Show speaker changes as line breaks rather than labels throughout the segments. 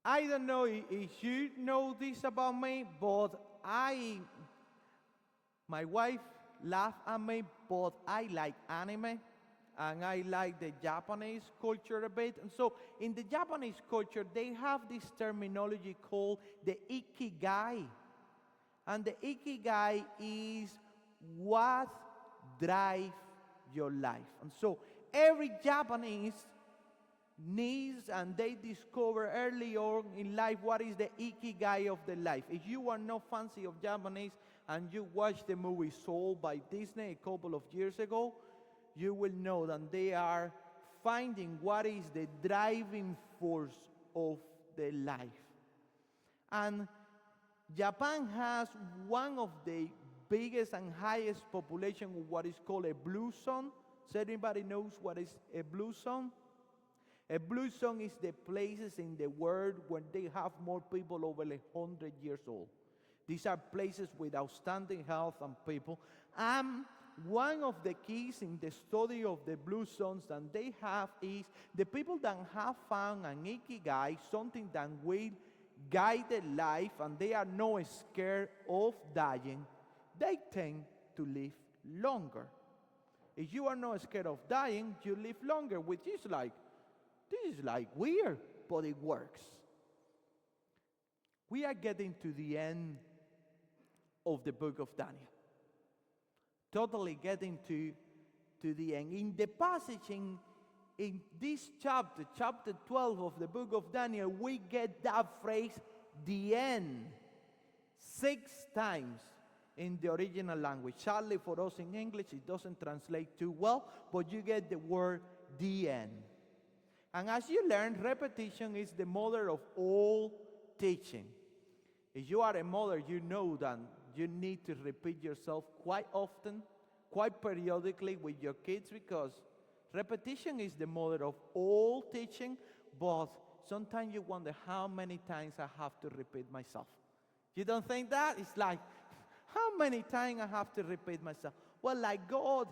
I don't know if you know this about me, but my wife laughed at me, but I like anime and I like the Japanese culture a bit. And so in the Japanese culture, they have this terminology called the ikigai. And the ikigai is what drives your life. And so every Japanese needs, and they discover early on in life what is the ikigai of the life. If you are not fancy of Japanese and you watch the movie Soul by Disney a couple of years ago, you will know that they are finding what is the driving force of the life. And Japan has one of the biggest and highest population of what is called a blue zone. So anybody knows what is a blue zone? A blue zone is the places in the world where they have more people over 100 years old. These are places with outstanding health and people. And one of the keys in the study of the blue zones that they have is the people that have found an ikigai, something that will guide their life, and they are not scared of dying, they tend to live longer. If you are not scared of dying, you live longer, which is like, this is like weird, but it works. We are getting to the end of the book of Daniel. Totally getting to the end. In the passage in this chapter, chapter 12 of the book of Daniel, we get that phrase, the end, 6 times in the original language. Sadly for us in English, it doesn't translate too well, but you get the word the end. And as you learn, repetition is the mother of all teaching. If you are a mother, you know that you need to repeat yourself quite often, quite periodically with your kids, because repetition is the mother of all teaching, but sometimes you wonder how many times I have to repeat myself. You don't think that? It's like, how many times I have to repeat myself? Well, like God,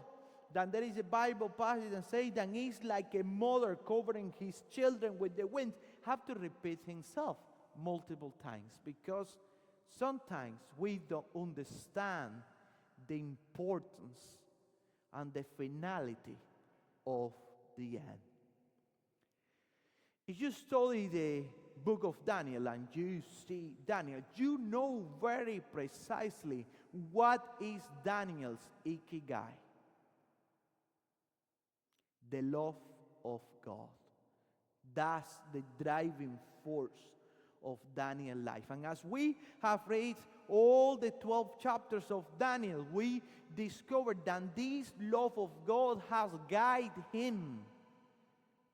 then there is a Bible passage that says that he's like a mother covering his children with the wind, have to repeat himself multiple times, because sometimes we don't understand the importance and the finality of the end. If you study the book of Daniel and you see Daniel, you know very precisely what is Daniel's ikigai. The love of God. That's the driving force of Daniel's life. And as we have read all the 12 chapters of Daniel, we discovered that this love of God has guided him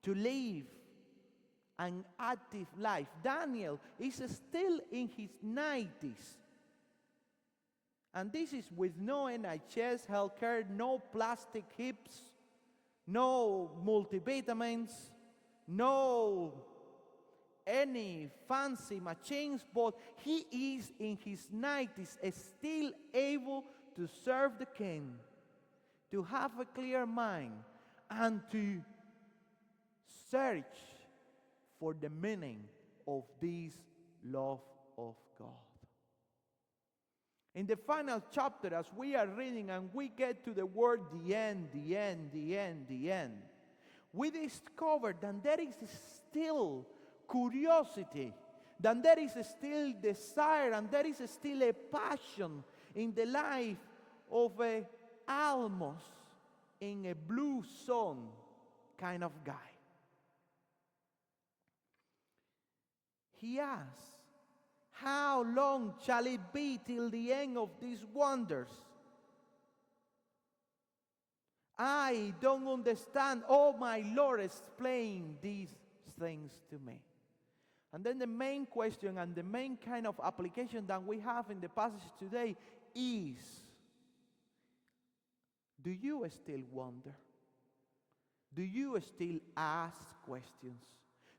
to live an active life. Daniel is still in his 90s. And this is with no NHS healthcare, no plastic hips, no multivitamins, no any fancy machines, but he is in his 90s still able to serve the king, to have a clear mind, and to search for the meaning of this love of God. In the final chapter, as we are reading and we get to the word the end, the end, the end, the end, we discover that there is still curiosity, that there is still desire, and there is still a passion in the life of a almost in a blue zone kind of guy. He asks, how long shall it be till the end of these wonders? I don't understand. Oh, my Lord, explain these things to me. And then the main question and the main kind of application that we have in the passage today is, do you still wonder? Do you still ask questions?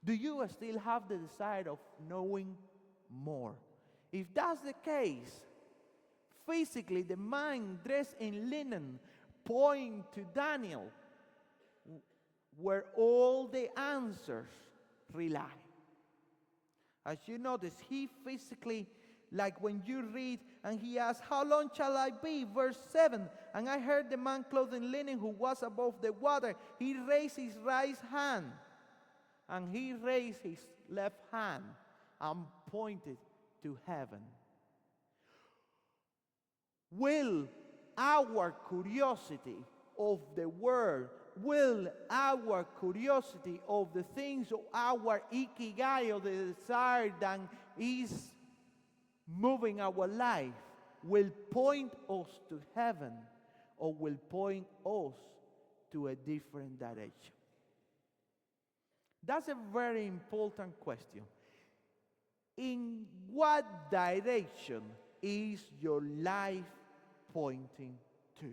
Do you still have the desire of knowing more? If that's the case, physically the man dressed in linen point to Daniel, where all the answers rely. As you notice, he physically, like when you read and he asked, how long shall I be? Verse 7, and I heard the man clothed in linen who was above the water. He raised his right hand, and he raised his left hand and pointed to heaven. Will our curiosity of the world, will our curiosity of the things of our ikigai, of the desire that is moving our life, will point us to heaven or will point us to a different direction? That's a very important question. In what direction is your life pointing to?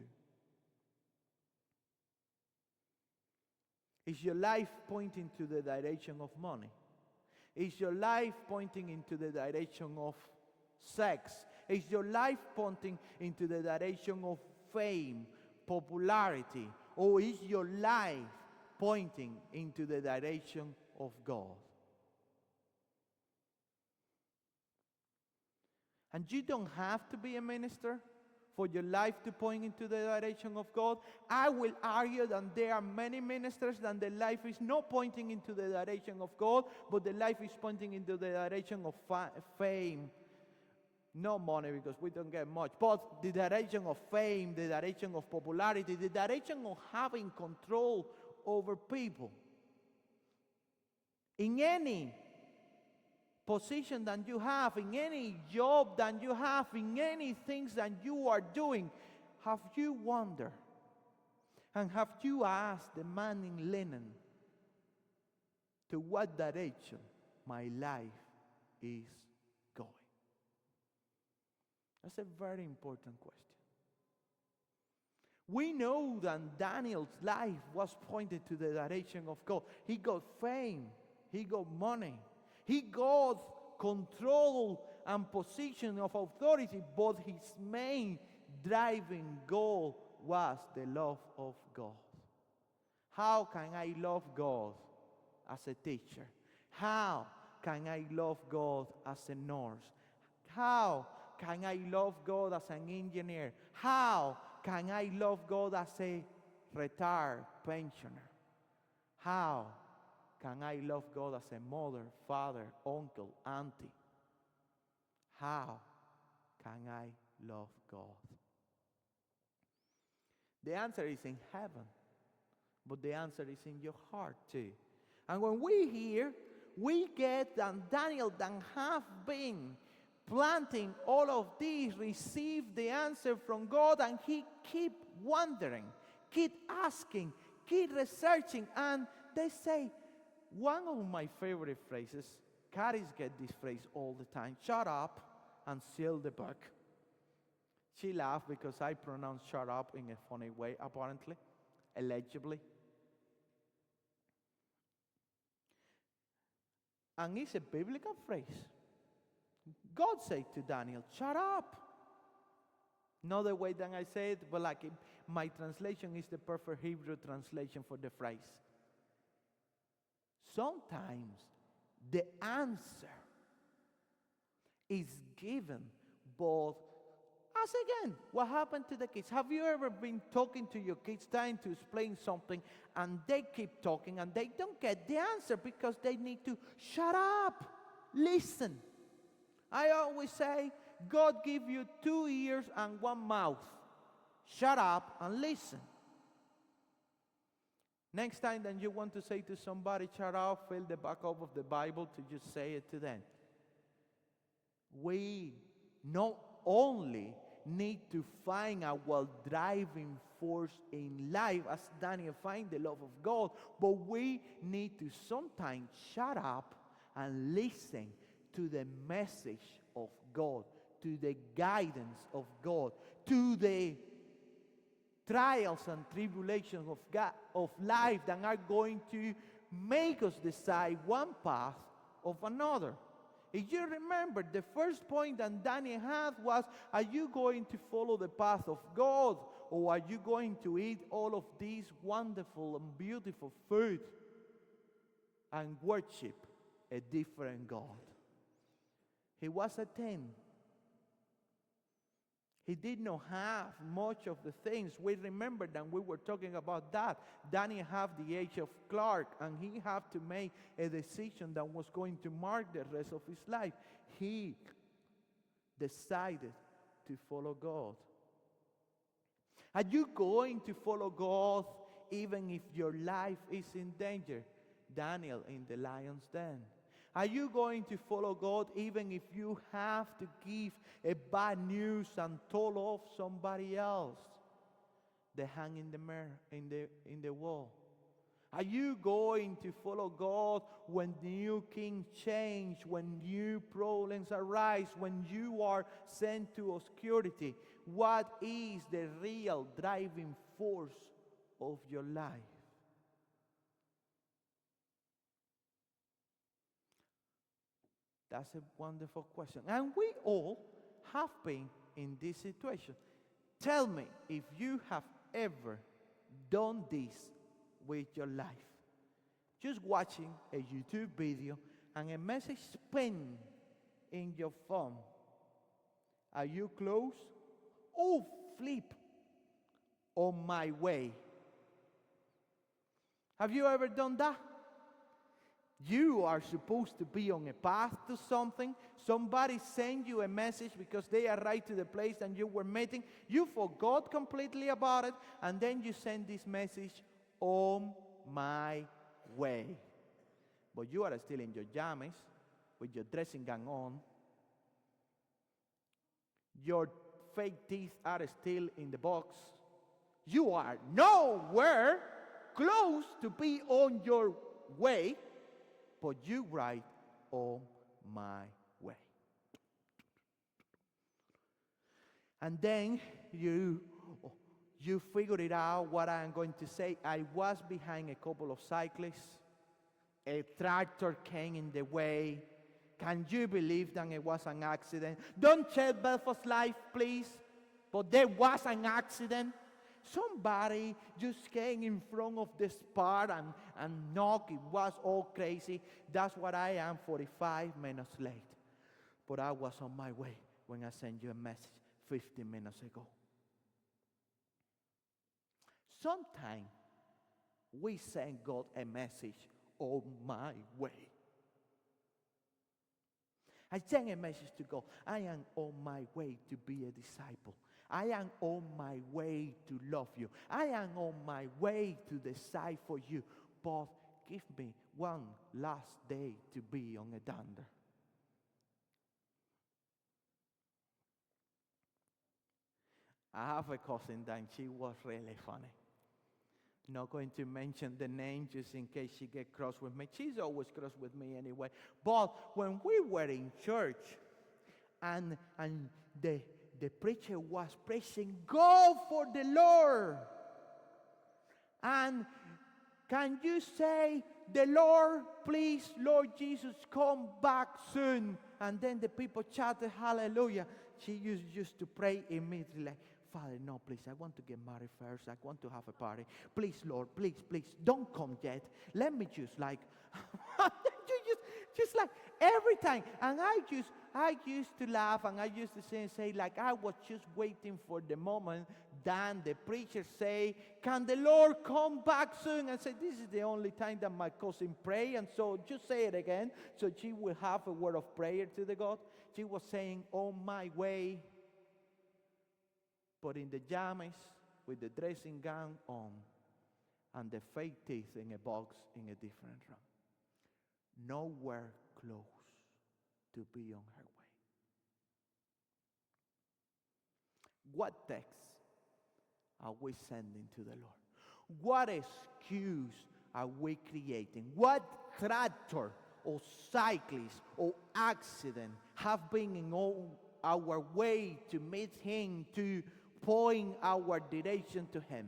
Is your life pointing to the direction of money? Is your life pointing into the direction of sex? Is your life pointing into the direction of fame, popularity? Or is your life pointing into the direction of God? And you don't have to be a minister for your life to point into the direction of God. I will argue that there are many ministers that their life is not pointing into the direction of God, but the life is pointing into the direction of fame. No money, because we don't get much, but the direction of fame, the direction of popularity, the direction of having control over people. In any position that you have, in any job that you have, in any things that you are doing, have you wondered and have you asked the man in linen, to what direction my life is going? That's a very important question. We know that Daniel's life was pointed to the direction of God. He got fame, he got money, he got control and position of authority, but his main driving goal was the love of God. How can I love God as a teacher? How can I love God as a nurse? How can I love God as an engineer? How can I love God as a retired pensioner? How can I love God as a mother, father, uncle, auntie? How can I love God? The answer is in heaven, but the answer is in your heart too. And when we hear, we get that Daniel that have been planting all of these, received the answer from God, and he keep wondering, keep asking, keep researching, and they say, one of my favorite phrases, Caris get this phrase all the time, shut up and seal the book. She laughed because I pronounce shut up in a funny way, apparently, allegedly. And it's a biblical phrase. God said to Daniel, shut up. Not the way that I say it, but like my translation is the perfect Hebrew translation for the phrase. Sometimes the answer is given both as again, what happened to the kids? Have you ever been talking to your kids, trying to explain something, and they keep talking and they don't get the answer because they need to shut up, listen. I always say, God give you 2 ears and 1 mouth. Shut up and listen. Next time that you want to say to somebody, shut up, fill the back up of the Bible to just say it to them. We not only need to find our driving force in life, as Daniel find the love of God, but we need to sometimes shut up and listen to the message of God, to the guidance of God, to the trials and tribulations of God, of life that are going to make us decide one path of another. If you remember, the first point that Daniel had was, are you going to follow the path of God, or are you going to eat all of these wonderful and beautiful food and worship a different God? He was a 10. He did not have much of the things. We remember that we were talking about that. Daniel had the age of Clark, and he had to make a decision that was going to mark the rest of his life. He decided to follow God. Are you going to follow God even if your life is in danger? Daniel in the lion's den. Are you going to follow God even if you have to give a bad news and tell off somebody else? The hang in the mirror, in the wall. Are you going to follow God when new kings change, when new problems arise, when you are sent to obscurity? What is the real driving force of your life? That's a wonderful question. And we all have been in this situation. Tell me if you have ever done this with your life. Just watching a YouTube video and a message ping in your phone. Are you close? Oh, flip. On my way. Have you ever done that? You are supposed to be on a path to something. Somebody sent you a message because they arrived to the place and you were meeting. You forgot completely about it, and then you send this message, on my way. But you are still in your jammies with your dressing gown on. Your fake teeth are still in the box. You are nowhere close to be on your way. But you write, on my way. And then you figured it out what I'm going to say. I was behind a couple of cyclists. A tractor came in the way. Can you believe that it was an accident? Don't tell Belfast life, please. But there was an accident. Somebody just came in front of the spot and knocked. It was all crazy. That's what I am 45 minutes late. But I was on my way when I sent you a message 15 minutes ago. Sometimes we send God a message on my way. I send a message to God. I am on my way to be a disciple. I am on my way to love you. I am on my way to decide for you. But give me one last day to be on a dander. I have a cousin that she was really funny. Not going to mention the name just in case she get cross with me. She's always cross with me anyway. But when we were in church and the preacher was preaching, go for the Lord. And can you say, the Lord, please, Lord Jesus, come back soon. And then the people shouted, hallelujah. She used to pray immediately like, Father, no, please, I want to get married first. I want to have a party. Please, Lord, please, don't come yet. Let me just like, just like every time. And I used to laugh and I used to say like I was just waiting for the moment. Then the preacher say, can the Lord come back soon? And say, this is the only time that my cousin pray. And so just say it again. So she will have a word of prayer to the God. She was saying, on my way. But in the jammies, with the dressing gown on, and the fake teeth in a box in a different room. Nowhere close to be on her way. What text are we sending to the Lord? What excuse are we creating? What tractor or cyclist or accident have been in our way to meet Him, to point our direction to Him?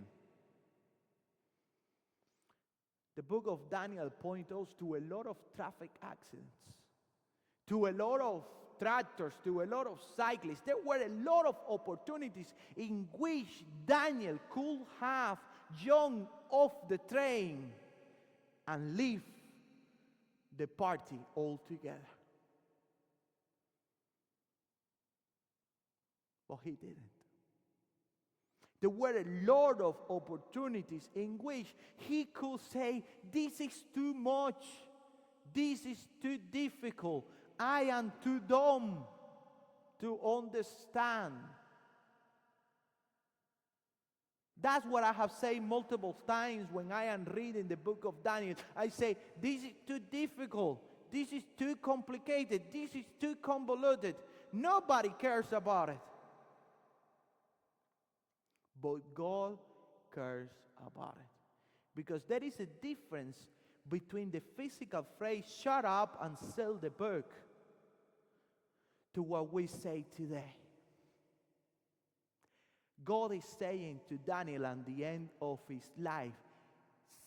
The book of Daniel points us to a lot of traffic accidents, to a lot of tractors, to a lot of cyclists. There were a lot of opportunities in which Daniel could have jumped off the train and leave the party altogether. But he didn't. There were a lot of opportunities in which he could say, this is too much. This is too difficult. I am too dumb to understand. That's what I have said multiple times when I am reading the book of Daniel. I say, this is too difficult. This is too complicated. This is too convoluted. Nobody cares about it. But God cares about it. Because there is a difference between the physical phrase, shut up and sell the book, to what we say today. God is saying to Daniel at the end of his life,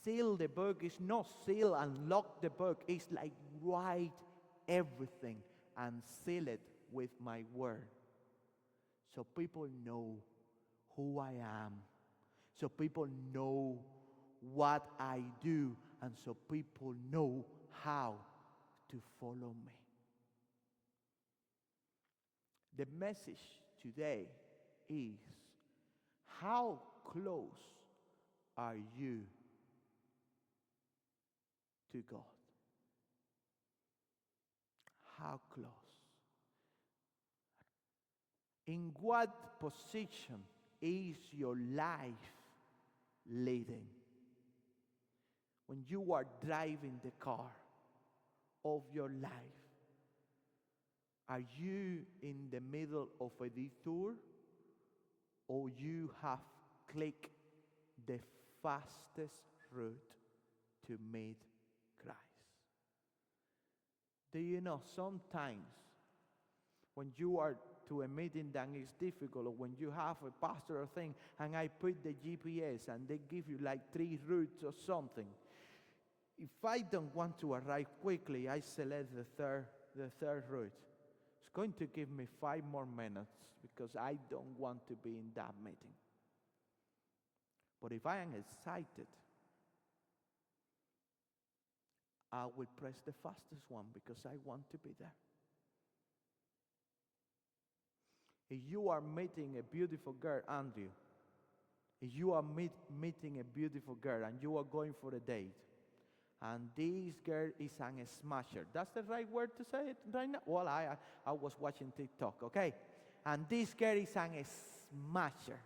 seal the book. Is not seal and lock the book. It's like write everything and seal it with my word. So people know who I am. So people know what I do. And so people know how to follow me. The message today is, how close are you to God? How close? In what position is your life leading? When you are driving the car of your life, are you in the middle of a detour, or you have clicked the fastest route to meet Christ? Do you know, sometimes when you are to a meeting that is difficult, or when you have a pastoral thing and I put the GPS and they give you like 3 routes or something, if I don't want to arrive quickly, I select the third route. It's going to give me 5 more minutes because I don't want to be in that meeting. But if I am excited, I will press the fastest one because I want to be there. If you are meeting a beautiful girl, Andrew, if you are meeting a beautiful girl and you are going for a date, and this girl is a smasher. That's the right word to say it right now? Well, I was watching TikTok, okay? And this girl is a smasher.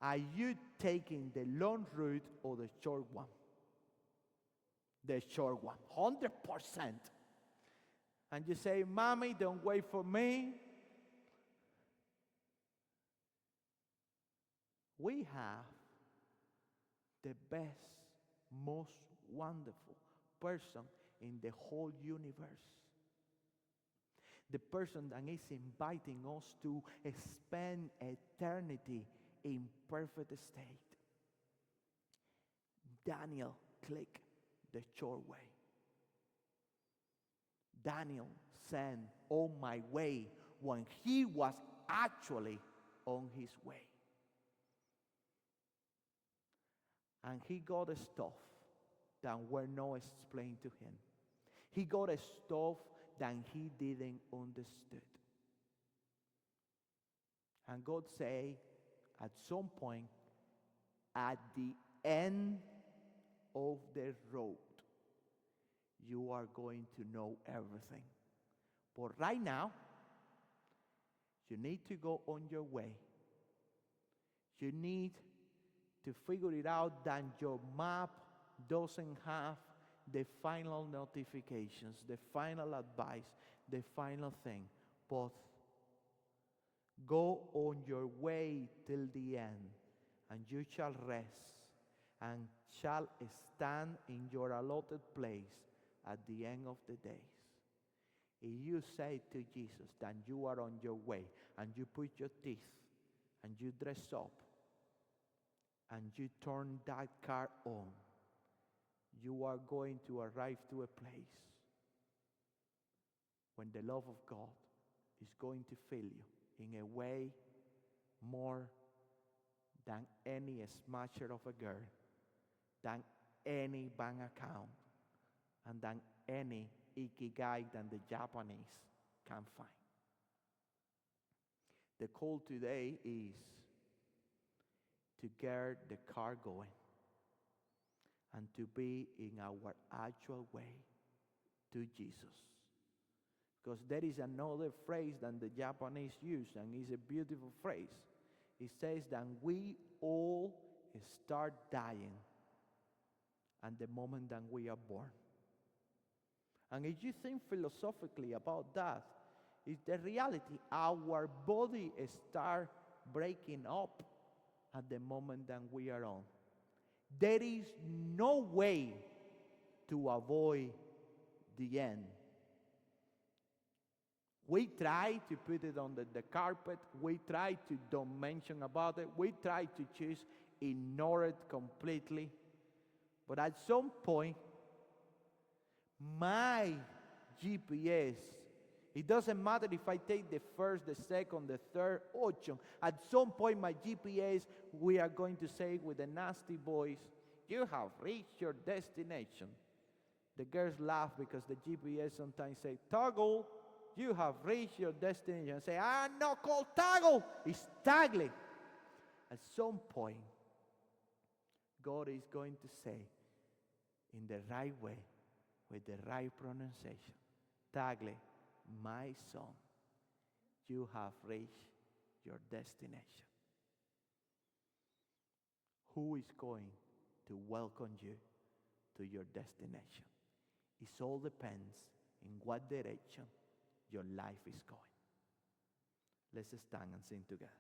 Are you taking the long route or the short one? The short one, 100%. And you say, Mommy, don't wait for me. We have the best, most wonderful person in the whole universe. The person that is inviting us to spend eternity in perfect state. Daniel clicked the short way. Daniel said, on my way, when he was actually on his way. And he got a stuff that were not explained to him. He got a stuff that he didn't understood. And God say, at some point, at the end of the road, you are going to know everything. But right now, you need to go on your way. You need to figure it out that your map doesn't have the final notifications, the final advice, the final thing. But go on your way till the end, and you shall rest, and shall stand in your allotted place at the end of the days. If you say to Jesus that you are on your way, and you put your teeth, and you dress up, and you turn that car on, you are going to arrive to a place when the love of God is going to fill you in a way more than any smasher of a girl, than any bank account, and than any ikigai that the Japanese can find. The call today is to get the car going and to be in our actual way to Jesus. Because there is another phrase that the Japanese use, and it's a beautiful phrase. It says that we all start dying at the moment that we are born. And if you think philosophically about that, it's the reality. Our body starts breaking up at the moment that we are on. There is no way to avoid the end. We try to put it on the carpet. We try to don't mention about it. We try to just ignore it completely. But at some point, my GPS, it doesn't matter if I take the first, the second, the third option. At some point, my GPS, we are going to say with a nasty voice, you have reached your destination. The girls laugh because the GPS sometimes say, Tagle, you have reached your destination. Say, I'm not called Tagle, it's Tagle. At some point, God is going to say, in the right way, with the right pronunciation, Tagle, my son, you have reached your destination. Who is going to welcome you to your destination? It all depends in what direction your life is going. Let's stand and sing together.